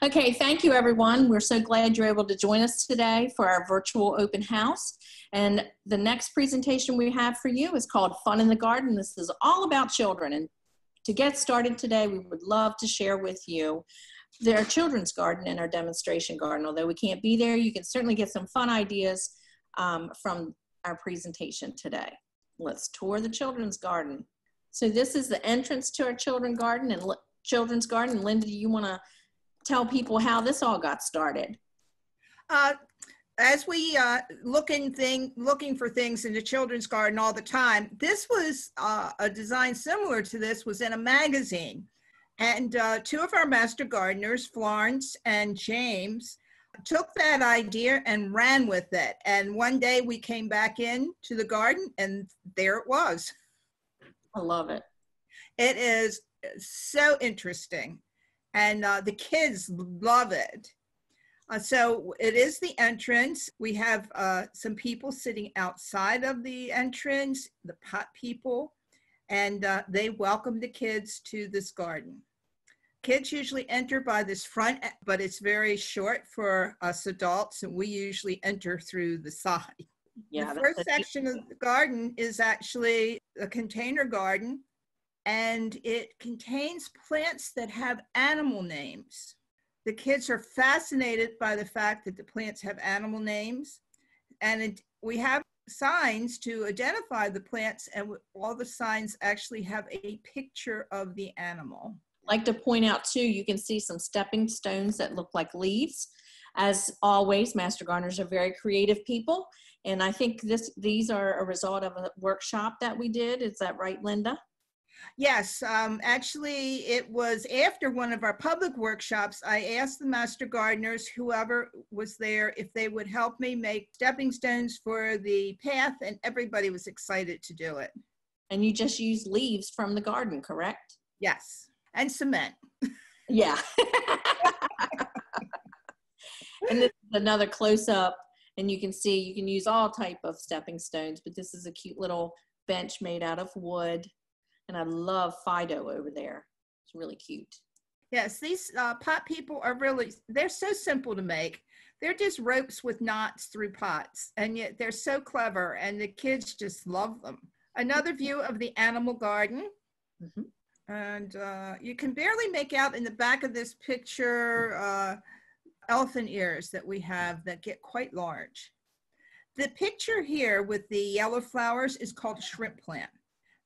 Okay, thank you everyone. We're so glad you're able to join us today for our virtual open house. And the next presentation we have for you is called Fun in the Garden. This is all about children. And to get started today, we would love to share with you their children's garden and our demonstration garden. Although we can't be there, you can certainly get some fun ideas from our presentation today. Let's tour the children's garden. So this is the entrance to our children's garden. Linda, do you want to tell people how this all got started? As we looking for things in the children's garden all the time, this was a design similar to this was in a magazine. And two of our master gardeners, Florence and James, took that idea and ran with it. And one day we came back in to the garden and there it was. I love it. It is so interesting. And the kids love it. So it is the entrance. We have some people sitting outside of the entrance, the pot people, and they welcome the kids to this garden. Kids usually enter by this front, but it's very short for us adults, and we usually enter through the side. Yeah, the first section of the garden is actually a container garden, and it contains plants that have animal names. The kids are fascinated by the fact that the plants have animal names, and we have signs to identify the plants, and all the signs actually have a picture of the animal. I'd like to point out too, you can see some stepping stones that look like leaves. As always, Master Gardeners are very creative people, and I think these are a result of a workshop that we did. Is that right, Linda? Yes, actually it was after one of our public workshops. I asked the Master Gardeners, whoever was there, if they would help me make stepping stones for the path, and everybody was excited to do it. And you just used leaves from the garden, correct? Yes, and cement. Yeah. And this is another close-up, and you can see you can use all type of stepping stones, but this is a cute little bench made out of wood. And I love Fido over there. It's really cute. Yes, these pot people are they're so simple to make. They're just ropes with knots through pots, and yet they're so clever, and the kids just love them. Another view of the animal garden. Mm-hmm. And you can barely make out in the back of this picture elephant ears that we have that get quite large. The picture here with the yellow flowers is called a shrimp plant.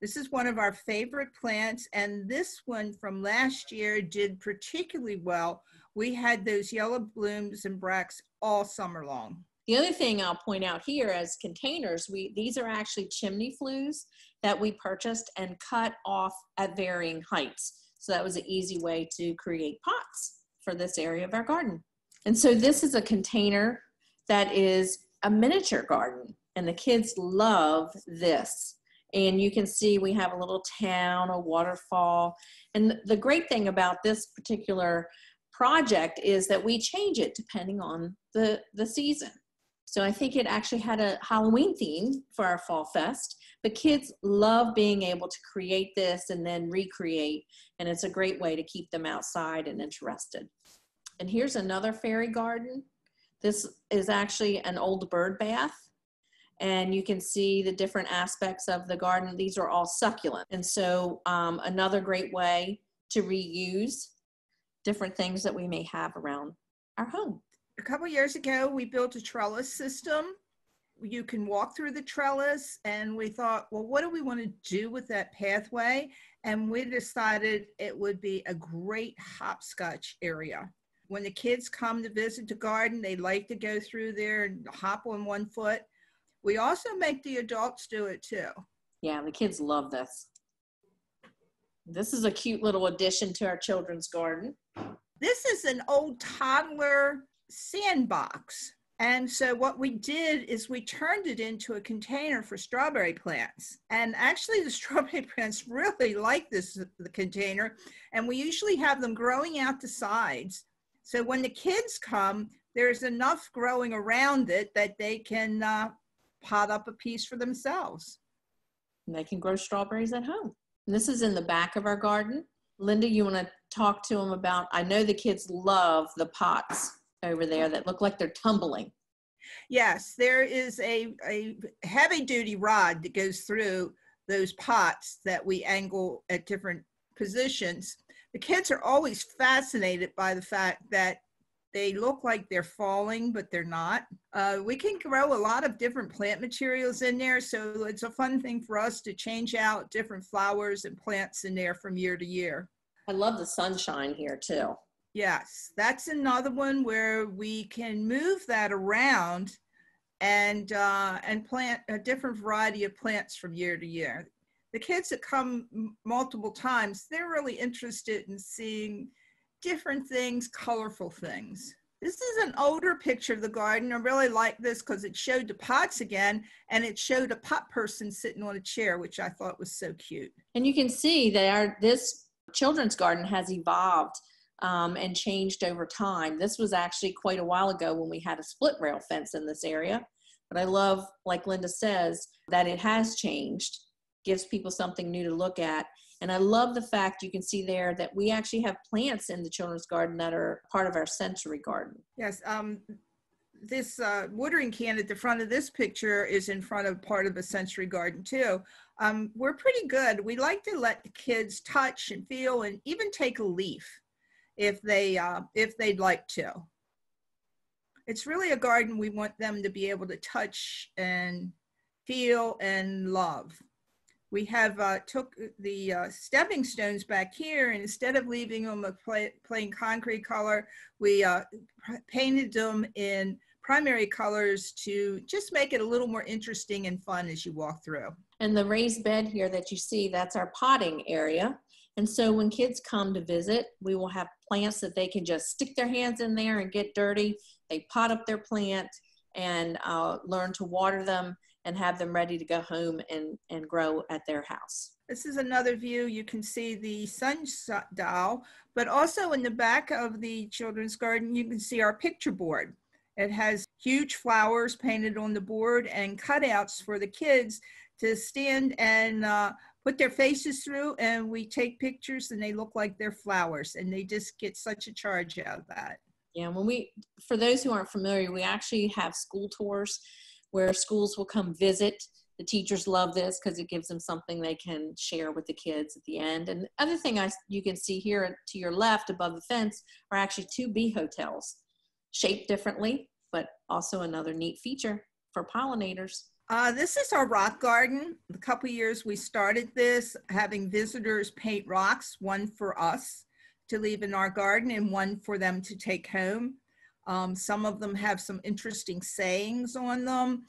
This is one of our favorite plants, and this one from last year did particularly well. We had those yellow blooms and bracts all summer long. The other thing I'll point out here as containers, these are actually chimney flues that we purchased and cut off at varying heights. So that was an easy way to create pots for this area of our garden. And so this is a container that is a miniature garden, and the kids love this. And you can see we have a little town, a waterfall. And the great thing about this particular project is that we change it depending on the season. So I think it actually had a Halloween theme for our Fall Fest. But kids love being able to create this and then recreate. And it's a great way to keep them outside and interested. And here's another fairy garden. This is actually an old bird bath. And you can see the different aspects of the garden. These are all succulent. And so another great way to reuse different things that we may have around our home. A couple years ago, we built a trellis system. You can walk through the trellis, and we thought, well, what do we want to do with that pathway? And we decided it would be a great hopscotch area. When the kids come to visit the garden, they like to go through there and hop on one foot. We also make the adults do it too. Yeah, the kids love this. This is a cute little addition to our children's garden. This is an old toddler sandbox. And so what we did is we turned it into a container for strawberry plants. And actually the strawberry plants really like the container. And we usually have them growing out the sides. So when the kids come, there's enough growing around it that they can pot up a piece for themselves. And they can grow strawberries at home. And this is in the back of our garden. Linda, you want to talk to them about, I know the kids love the pots over there that look like they're tumbling. Yes, there is a heavy duty rod that goes through those pots that we angle at different positions. The kids are always fascinated by the fact that they look like they're falling, but they're not. We can grow a lot of different plant materials in there, so it's a fun thing for us to change out different flowers and plants in there from year to year. I love the sunshine here too. Yes, that's another one where we can move that around and plant a different variety of plants from year to year. The kids that come multiple times, they're really interested in seeing different things, colorful things. This is an older picture of the garden. I really like this because it showed the pots again, and it showed a pot person sitting on a chair, which I thought was so cute. And you can see that this children's garden has evolved and changed over time. This was actually quite a while ago when we had a split rail fence in this area. But I love, like Linda says, that it has changed, gives people something new to look at. And I love the fact you can see there that we actually have plants in the children's garden that are part of our sensory garden. Yes, this watering can at the front of this picture is in front of part of a sensory garden too. We're pretty good. We like to let the kids touch and feel and even take a leaf if they'd like to. It's really a garden we want them to be able to touch and feel and love. We have took the stepping stones back here, and instead of leaving them a plain concrete color, we painted them in primary colors to just make it a little more interesting and fun as you walk through. And the raised bed here that you see, that's our potting area. And so when kids come to visit, we will have plants that they can just stick their hands in there and get dirty. They pot up their plant and learn to water them and have them ready to go home and grow at their house. This is another view. You can see the sundial, but also in the back of the children's garden, you can see our picture board. It has huge flowers painted on the board and cutouts for the kids to stand and put their faces through, and we take pictures and they look like they're flowers, and they just get such a charge out of that. Yeah, for those who aren't familiar, we actually have school tours where schools will come visit. The teachers love this because it gives them something they can share with the kids at the end. And the other thing you can see here to your left above the fence are actually 2 bee hotels, shaped differently, but also another neat feature for pollinators. This is our rock garden. A couple of years we started this, having visitors paint rocks, one for us to leave in our garden and one for them to take home. Some of them have some interesting sayings on them,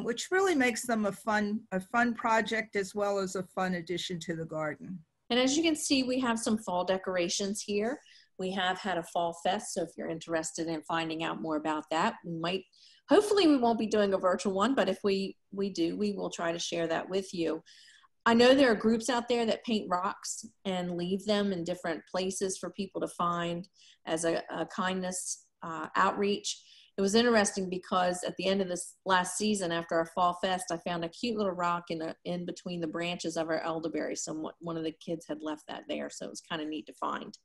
which really makes them a fun project as well as a fun addition to the garden. And as you can see, we have some fall decorations here. We have had a fall fest, so if you're interested in finding out more about that, hopefully we won't be doing a virtual one, but if we do, we will try to share that with you. I know there are groups out there that paint rocks and leave them in different places for people to find as a kindness outreach. It was interesting because at the end of this last season, after our fall fest, I found a cute little rock in between the branches of our elderberry. So one of the kids had left that there, so it was kind of neat to find.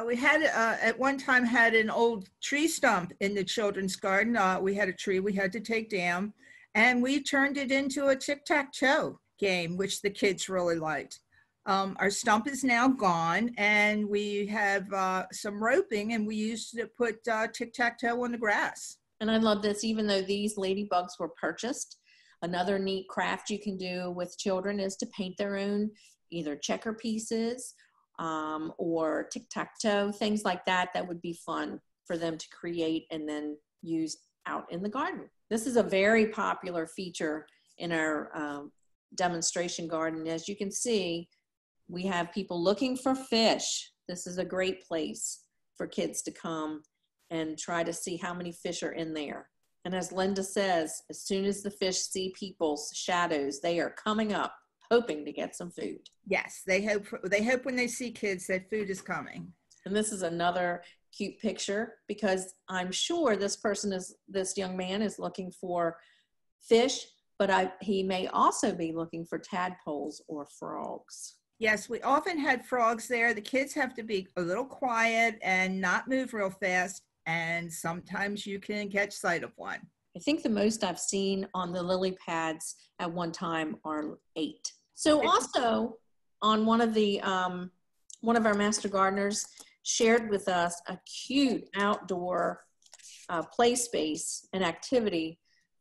We had at one time had an old tree stump in the children's garden. We had a tree we had to take down, and we turned it into a Tic Tac Toe game, which the kids really liked. Our stump is now gone, and we have some roping, and we used to put Tic Tac Toe on the grass. And I love this, even though these ladybugs were purchased. Another neat craft you can do with children is to paint their own either checker pieces or Tic Tac Toe, things like that. That would be fun for them to create and then use out in the garden. This is a very popular feature in our demonstration garden. As you can see, we have people looking for fish. This is a great place for kids to come and try to see how many fish are in there. And as Linda says, as soon as the fish see people's shadows, they are coming up, hoping to get some food. Yes, they hope when they see kids that food is coming. And this is another cute picture because I'm sure this young man is looking for fish, but he may also be looking for tadpoles or frogs. Yes, we often had frogs there. The kids have to be a little quiet and not move real fast, and sometimes you can catch sight of one. I think the most I've seen on the lily pads at one time are 8. So also on one of our master gardeners shared with us a cute outdoor play space and activity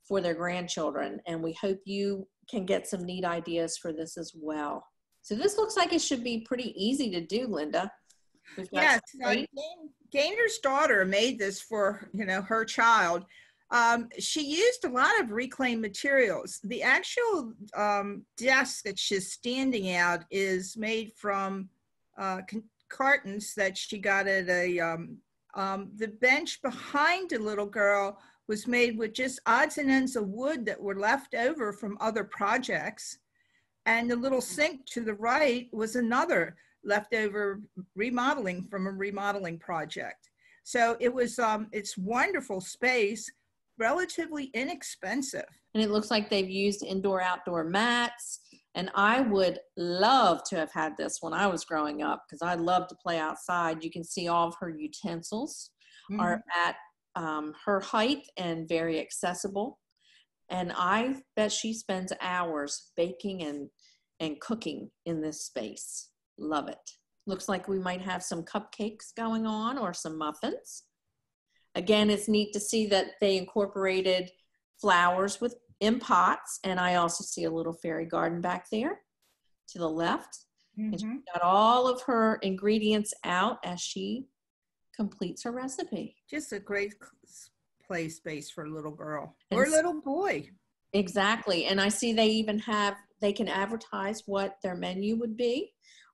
for their grandchildren. And we hope you can get some neat ideas for this as well. So this looks like it should be pretty easy to do, Linda. Yes, Gainer's daughter made this for, her child. She used a lot of reclaimed materials. The actual desk that she's standing at is made from cartons that she got at the bench behind the little girl was made with just odds and ends of wood that were left over from other projects. And the little sink to the right was another leftover remodeling from a remodeling project. So it was, it's wonderful space, relatively inexpensive. And it looks like they've used indoor-outdoor mats. And I would love to have had this when I was growing up because I love to play outside. You can see all of her utensils are at her height and very accessible. And I bet she spends hours baking and cooking in this space. Love it. Looks like we might have some cupcakes going on or some muffins. Again, it's neat to see that they incorporated flowers in pots. And I also see a little fairy garden back there to the left. And she's got all of her ingredients out as she completes her recipe. Just a great play space for a little girl or a little boy. Exactly. And I see they can advertise what their menu would be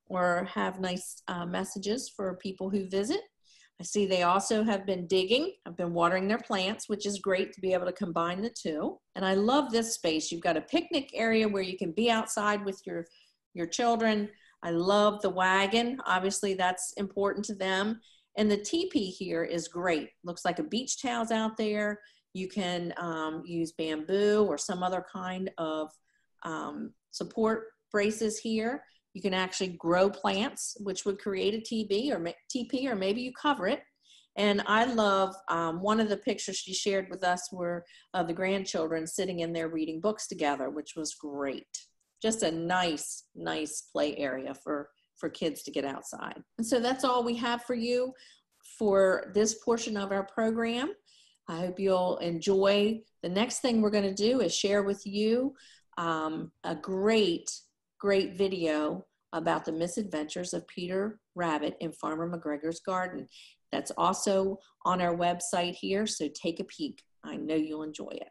or have nice messages for people who visit. I see they also have been digging. I've been watering their plants, which is great to be able to combine the two. And I love this space. You've got a picnic area where you can be outside with your children. I love the wagon. Obviously, that's important to them. And the teepee here is great. Looks like a beach towel's out there. You can use bamboo or some other kind of support braces here. You can actually grow plants, which would create a teepee, or maybe you cover it. And I love one of the pictures she shared with us were of the grandchildren sitting in there reading books together, which was great. Just a nice, nice play area for kids to get outside. And so that's all we have for you for this portion of our program. I hope you'll enjoy. The next thing we're going to do is share with you a great video about the misadventures of Peter Rabbit in Farmer McGregor's garden. That's also on our website here, so take a peek. I know you'll enjoy it.